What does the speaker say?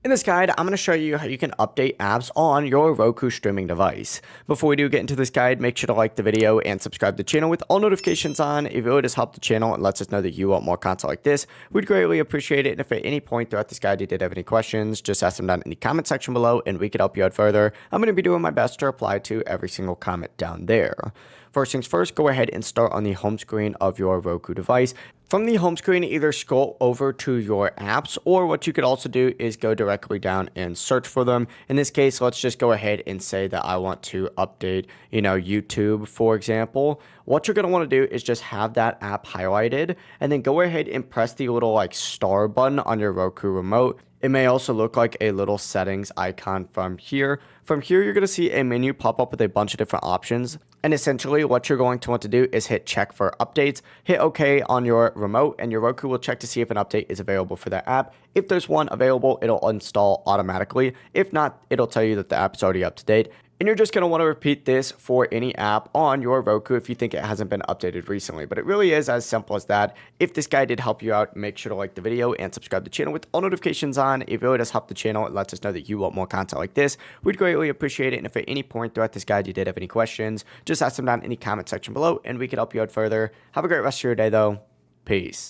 In this guide, I'm going to show you how you can update apps on your Roku streaming device. Before we do get into this guide, make sure to like the video and subscribe to the channel with all notifications on. It really does help the channel and lets us know that you want more content like this. We'd greatly appreciate it. And if at any point throughout this guide you did have any questions, just ask them down in the comment section below and we could help you out further. I'm going to be doing my best to reply to every single comment down there. First things first, go ahead and start on the home screen of your Roku device. From the home screen, either scroll over to your apps, or what you could also do is go directly down and search for them. In this case, let's just go ahead and say that I want to update, YouTube, for example. What you're going to want to do is just have that app highlighted, and then go ahead and press the little star button on your Roku remote. It may also look like a little settings icon from here. From here, you're going to see a menu pop up with a bunch of different options. And essentially, what you're going to want to do is hit check for updates, hit OK on your remote, and your Roku will check to see if an update is available for that app. If there's one available, it'll install automatically. If not, it'll tell you that the app is already up to date. And you're just going to want to repeat this for any app on your Roku if you think it hasn't been updated recently. But it really is as simple as that. If this guide did help you out, make sure to like the video and subscribe to the channel with all notifications on. It really does help the channel. It lets us know that you want more content like this. We'd greatly appreciate it. And if at any point throughout this guide you did have any questions, just ask them down in the comment section below and we could help you out further. Have a great rest of your day though. Peace.